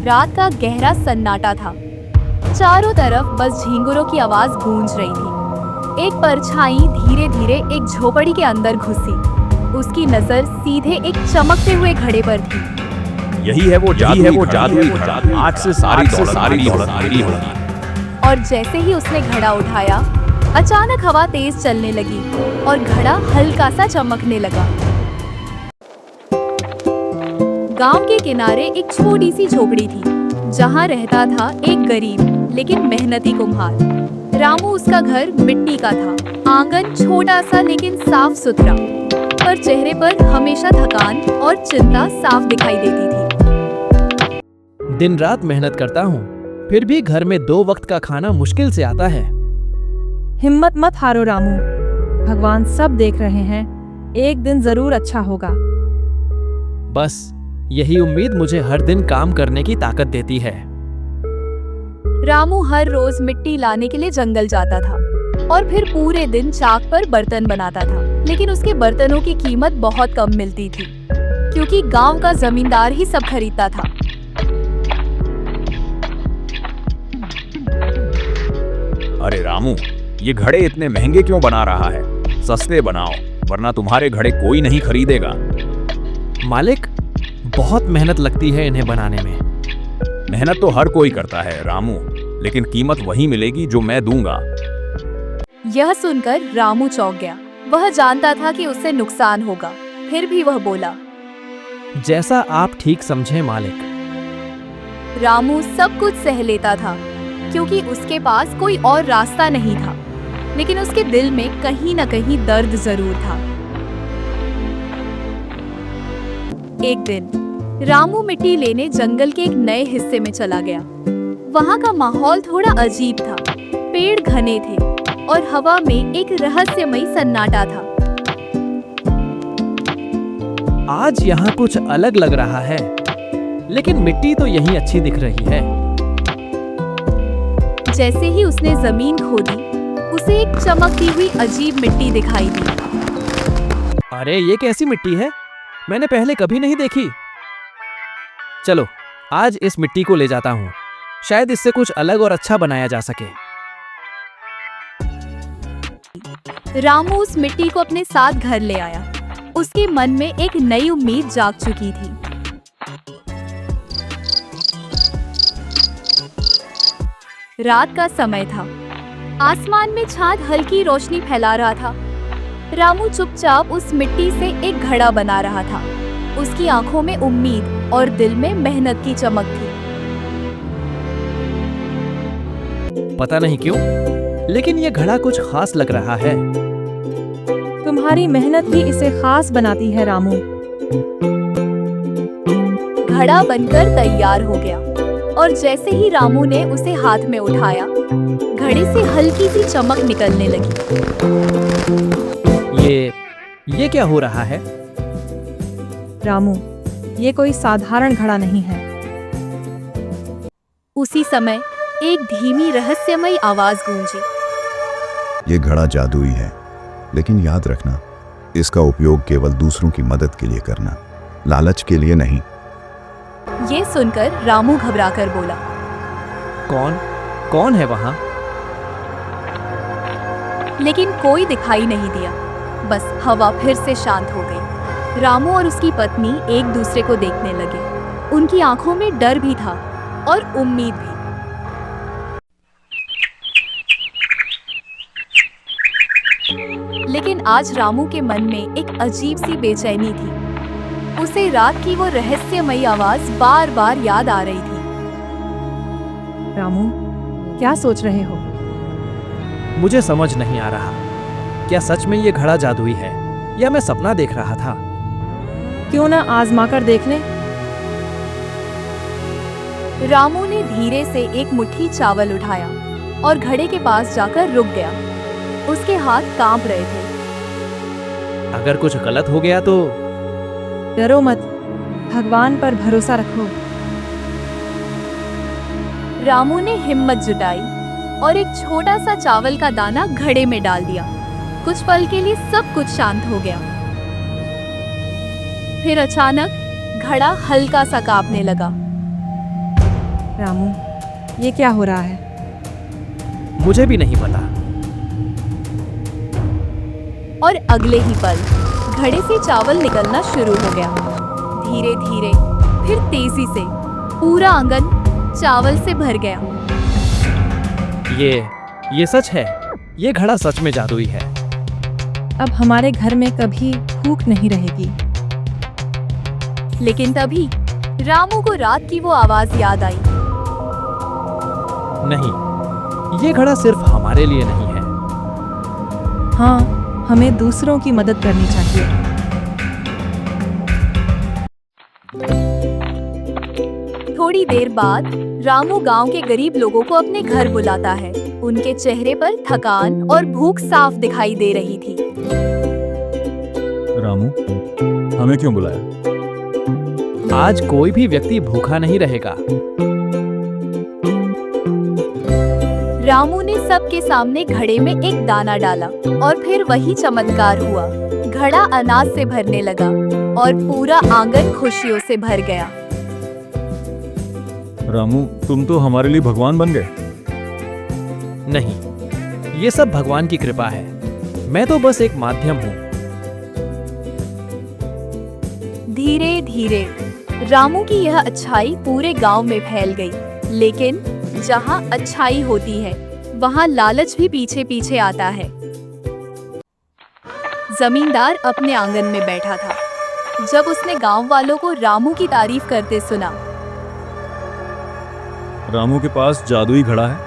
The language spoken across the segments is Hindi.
रात का गहरा सन्नाटा था। चारों तरफ बस झींगुरों की आवाज गूंज रही थी। एक परछाई धीरे धीरे एक झोपड़ी के अंदर घुसी। उसकी नजर सीधे एक चमकते हुए घड़े पर थी। यही है वो जादुई घड़ा। आज से सारी दौलत मेरी होगी। और जैसे ही उसने घड़ा उठाया, अचानक हवा तेज चलने लगी और घड़ा हल्का सा चमकने लगा। गांव के किनारे एक छोटी सी झोपड़ी थी, जहां रहता था एक गरीब लेकिन मेहनती कुम्हार। रामू उसका घर मिट्टी का था। आंगन छोटा सा लेकिन साफ सुथरा, पर चेहरे पर हमेशा थकान और चिंता साफ दिखाई देती थी। दिन रात मेहनत करता हूँ, फिर भी घर में 2 वक्त का खाना मुश्किल से आता है। हिम्मत मत हारो रामू, भगवान सब देख रहे हैं। एक दिन जरूर अच्छा होगा। बस यही उम्मीद मुझे हर दिन काम करने की ताकत देती है। रामू हर रोज मिट्टी लाने के लिए जंगल जाता था और फिर पूरे दिन चाक पर बर्तन बनाता था। लेकिन उसके बर्तनों की कीमत बहुत कम मिलती थी, क्योंकि गांव का जमींदार ही सब खरीदता था। अरे रामू, ये घड़े इतने महंगे क्यों बना रहा है? सस्ते बनाओ, वरना तुम्हारे घड़े कोई नहीं खरीदेगा। मालिक, बहुत मेहनत लगती है इन्हें बनाने में। मेहनत तो हर कोई करता है रामू, लेकिन कीमत वही मिलेगी जो मैं दूंगा। यह सुनकर रामू चौंक गया। वह जानता था कि उससे नुकसान होगा, फिर भी वह बोला, जैसा आप ठीक समझें मालिक। रामू सब कुछ सह लेता था, क्योंकि उसके पास कोई और रास्ता नहीं था। लेकिन उसके दिल में कहीं न कहीं दर्द जरूर था। एक दिन रामू मिट्टी लेने जंगल के एक नए हिस्से में चला गया। वहाँ का माहौल थोड़ा अजीब था। पेड़ घने थे और हवा में एक रहस्यमयी सन्नाटा था। आज यहाँ कुछ अलग लग रहा है, लेकिन मिट्टी तो यहीं अच्छी दिख रही है। जैसे ही उसने जमीन खोदी, उसे एक चमकती हुई अजीब मिट्टी दिखाई दी। अरे ये कैसी मिट्टी है? मैंने पहले कभी नहीं देखी। चलो, आज इस मिट्टी को ले जाता हूँ। शायद इससे कुछ अलग और अच्छा बनाया जा सके। रामू उस मिट्टी को अपने साथ घर ले आया। उसके मन में एक नई उम्मीद जाग चुकी थी। रात का समय था। आसमान में चांद हल्की रोशनी फैला रहा था। रामू चुपचाप उस मिट्टी से एक घड़ा बना रहा था। उसकी आंखों में उम्मीद और दिल में मेहनत की चमक थी। पता नहीं क्यों, लेकिन ये घड़ा कुछ खास लग रहा है। तुम्हारी मेहनत ही इसे खास बनाती है रामू। घड़ा बनकर तैयार हो गया और जैसे ही रामू ने उसे हाथ में उठाया, घड़े से हल्की सी चमक निकलने लगी। ये क्या हो रहा है? रामू, ये कोई साधारण घड़ा नहीं है। उसी समय एक धीमी रहस्यमयी आवाज गूंजी। ये घड़ा जादुई है, लेकिन याद रखना, इसका उपयोग केवल दूसरों की मदद के लिए करना, लालच के लिए नहीं। ये सुनकर रामू घबराकर बोला, कौन है वहाँ? लेकिन कोई दिखाई नहीं दिया। बस हवा फिर से शांत हो गई। रामू और उसकी पत्नी एक दूसरे को देखने लगे। उनकी आंखों में डर भी था और उम्मीद भी। लेकिन आज रामू के मन में एक अजीब सी बेचैनी थी। उसे रात की वो रहस्यमयी आवाज बार बार याद आ रही थी। रामू, क्या सोच रहे हो? मुझे समझ नहीं आ रहा। क्या सच में ये घड़ा जादुई है या मैं सपना देख रहा था? क्यों ना आजमा कर देख लें? रामू ने धीरे से एक मुट्ठी चावल उठाया और घड़े के पास जाकर रुक गया। उसके हाथ कांप रहे थे। अगर कुछ गलत हो गया तो? डरो मत, भगवान पर भरोसा रखो। रामू ने हिम्मत जुटाई और एक छोटा सा चावल का दाना घड़े में डाल दिया। कुछ पल के लिए सब कुछ शांत हो गया। फिर अचानक घड़ा हल्का सा कांपने लगा। रामू, ये क्या हो रहा है? मुझे भी नहीं पता। और अगले ही पल घड़े से चावल निकलना शुरू हो गया। धीरे धीरे, फिर तेजी से पूरा आंगन चावल से भर गया। ये सच है। ये घड़ा सच में जादुई है। अब हमारे घर में कभी भूख नहीं रहेगी। लेकिन तभी रामू को रात की वो आवाज याद आई। नहीं, ये घड़ा सिर्फ हमारे लिए नहीं है। हाँ, हमें दूसरों की मदद करनी चाहिए। थोड़ी देर बाद रामू गांव के गरीब लोगों को अपने घर बुलाता है। उनके चेहरे पर थकान और भूख साफ दिखाई दे रही थी। रामू, हमें क्यों बुलाया? आज कोई भी व्यक्ति भूखा नहीं रहेगा। रामू ने सबके सामने घड़े में एक दाना डाला और फिर वही चमत्कार हुआ। घड़ा अनाज से भरने लगा और पूरा आंगन खुशियों से भर गया। रामू, तुम तो हमारे लिए भगवान बन गए। नहीं, ये सब भगवान की कृपा है। मैं तो बस एक माध्यम हूँ। धीरे धीरे रामू की यह अच्छाई पूरे गांव में फैल गई। लेकिन जहां अच्छाई होती है, वहां लालच भी पीछे पीछे आता है। जमींदार अपने आंगन में बैठा था जब उसने गांव वालों को रामू की तारीफ करते सुना। रामू के पास जादुई घड़ा है,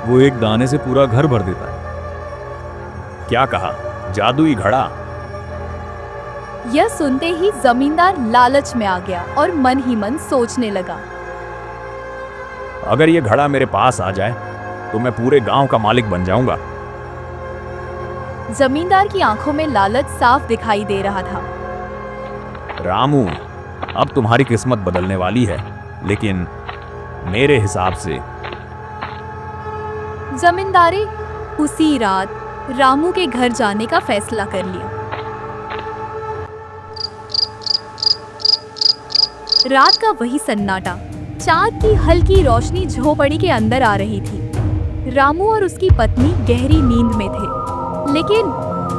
वो एक दाने से पूरा घर भर देता है। क्या कहा? जादुई घड़ा? यह सुनते ही जमींदार लालच में आ गया और मन ही मन सोचने लगा, अगर ये घड़ा मेरे पास आ जाए तो मैं पूरे गांव का मालिक बन जाऊंगा। जमींदार की आंखों में लालच साफ दिखाई दे रहा था। रामू, अब तुम्हारी किस्मत बदलने वाली है, लेकिन मेरे हिसाब से। जमींदारे उसी रात रामू के घर जाने का फैसला कर लिया। रात का वही सन्नाटा, चांद की हल्की रोशनी झोपड़ी के अंदर आ रही थी। रामू और उसकी पत्नी गहरी नींद में थे, लेकिन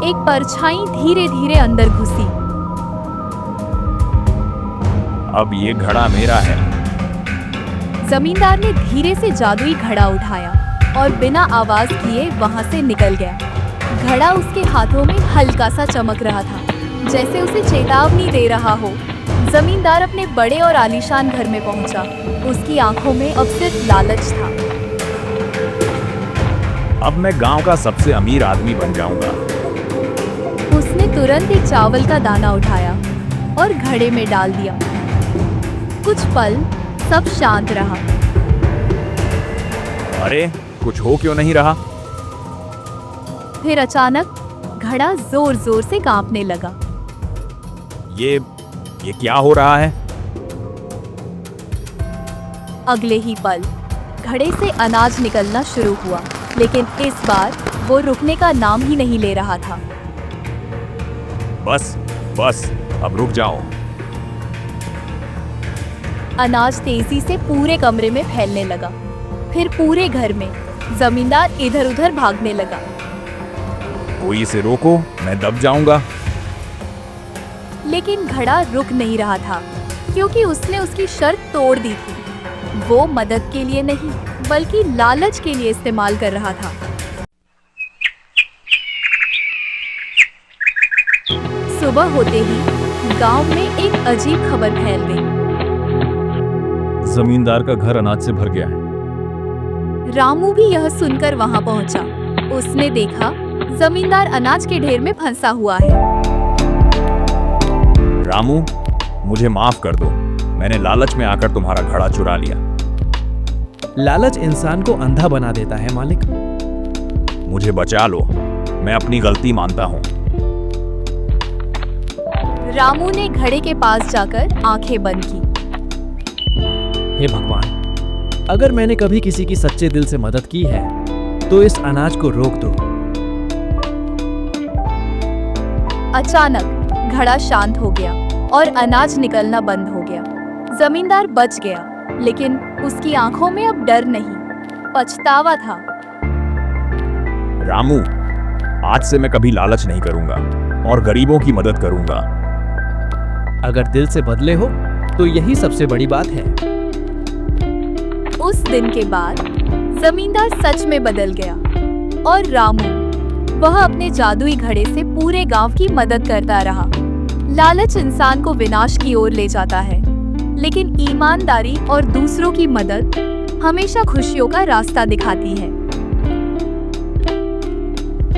एक परछाई धीरे धीरे अंदर घुसी। अब ये घड़ा मेरा है। जमींदार ने धीरे से जादुई घड़ा उठाया और बिना आवाज किए वहां से निकल गया। घड़ा उसके हाथों में हल्का सा चमक रहा था, जैसे उसे चेतावनी दे रहा हो। जमींदार अपने बड़े और आलीशान घर में पहुंचा। उसकी आंखों में अब सिर्फ लालच था। अब मैं गांव का सबसे अमीर आदमी बन जाऊंगा। उसने तुरंत एक चावल का दाना उठाया और घड़े में डाल दिया। कुछ पल सब शांत रहा। अरे, कुछ हो क्यों नहीं रहा? फिर अचानक घड़ा जोर जोर से कांपने लगा। ये क्या हो रहा है? अगले ही पल घड़े से अनाज निकलना शुरू हुआ, लेकिन इस बार वो रुकने का नाम ही नहीं ले रहा था। बस, अब रुक जाओ। अनाज तेजी से पूरे कमरे में फैलने लगा, फिर पूरे घर में। जमींदार इधर उधर भागने लगा। कोई इसे रोको, मैं दब जाऊंगा। लेकिन घड़ा रुक नहीं रहा था, क्योंकि उसने उसकी शर्त तोड़ दी थी। वो मदद के लिए नहीं, बल्कि लालच के लिए इस्तेमाल कर रहा था। सुबह होते ही गांव में एक अजीब खबर फैल गई। जमींदार का घर अनाज से भर गया है। रामू भी यह सुनकर वहां पहुंचा। उसने देखा जमींदार अनाज के ढेर में फंसा हुआ है। रामू, मुझे माफ कर दो। मैंने लालच में आकर तुम्हारा घड़ा चुरा लिया। लालच इंसान को अंधा बना देता है मालिक। मुझे बचा लो, मैं अपनी गलती मानता हूँ। रामू ने घड़े के पास जाकर आंखें बंद की। हे भगवान, अगर मैंने कभी किसी की सच्चे दिल से मदद की है तो इस अनाज को रोक दो। अचानक घड़ा शांत हो गया और अनाज निकलना बंद हो गया। जमींदार बच गया, लेकिन उसकी आंखों में अब डर नहीं, पछतावा था। रामू, आज से मैं कभी लालच नहीं करूंगा और गरीबों की मदद करूंगा। अगर दिल से बदले हो तो यही सबसे बड़ी बात है। उस दिन के बाद जमींदार सच में बदल गया और रामू, वह अपने जादुई घड़े से पूरे गांव की मदद करता रहा। लालच इंसान को विनाश की ओर ले जाता है, लेकिन ईमानदारी और दूसरों की मदद हमेशा खुशियों का रास्ता दिखाती है।